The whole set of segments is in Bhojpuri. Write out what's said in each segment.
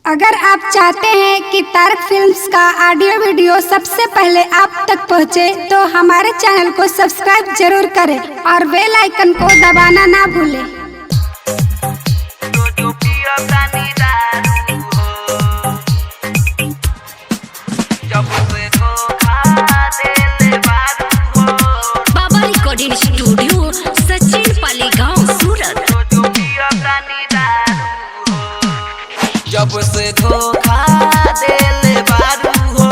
अगर आप चाहते हैं कि तारक फिल्म्स का ऑडियो वीडियो सबसे पहले आप तक पहुंचे, तो हमारे चैनल को सब्सक्राइब जरूर करें और बेल आइकन को दबाना ना भूलें। बाबा रिकॉर्डिंग स्टूडियो सचिन पाली गांव सूरत। जब से धोखा देले बारू हो,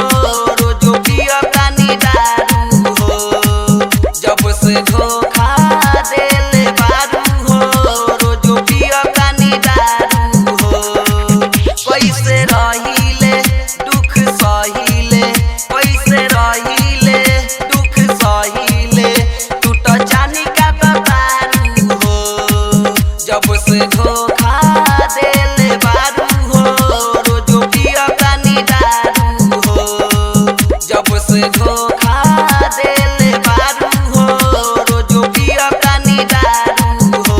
रोजो पिया तानी दारू हो। जब से धोखा देले बारू हो, रोजो पिया तानी दारू हो। कैसे रहिले दुख सहिले, कैसे रहिले दुख सहिले, टूट जानी का दारू हो। जब से धोखा देले बारू हो, रोजो पिया तानी दारू हो। जब से धोखा देले बारू हो, रोजो पिया तानी दारू हो।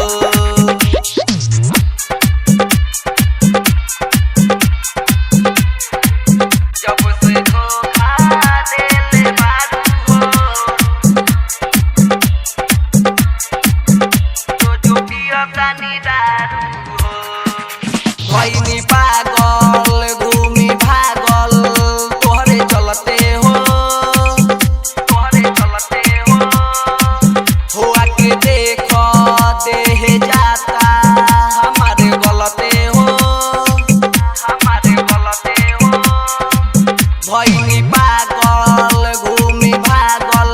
जब से धोखा देले बारू हो, रोजो पिया तानी दारू हो। भइनी पागल घूमी भागल, तोहरे चलते हो, तोहरे चलते हो आके देख देह जाता हमारे गलते हो, हमारे गलते हो। भइनी पागल घूमी भागल,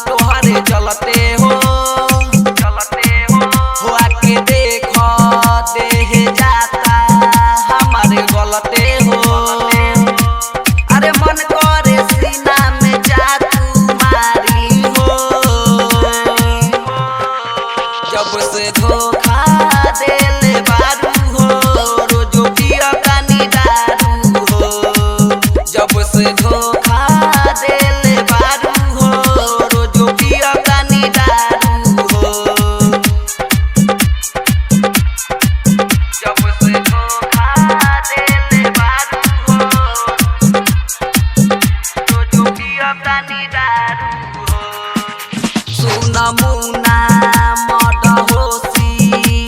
तोहरे चलते हो, चलते हो आके देख देह जाता हमारे गलते हो। अरे मन करे सीना में जादू मारी हो। जब से धोखा देले बारू हो, रोजो पिया तानी दारू हो। जब से धोखा देले बारू हो, रोजो पिया तानी दारू हो। जब से धोखा देले बारू हो, रोजो पिया तानी दारू हो। सुन मुना मद होशी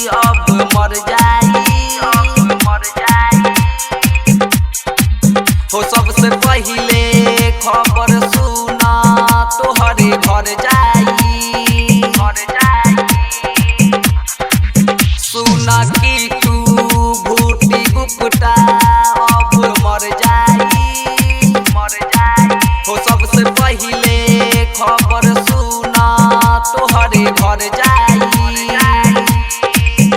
अब मर जाई, अब मर जाई हो। सबसे पहिले खबर सुन तोहरे घर जाई, घर जाई। सुन की तू भूटी गुप्ता अब मर जाई, मर जाई हो। सबसे पहिले खबर सुन तोहरे घर जाई।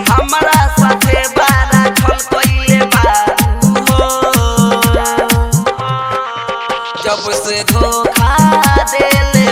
हमरा साथे बारा छल कइले बारू हो। जब से धोखा देले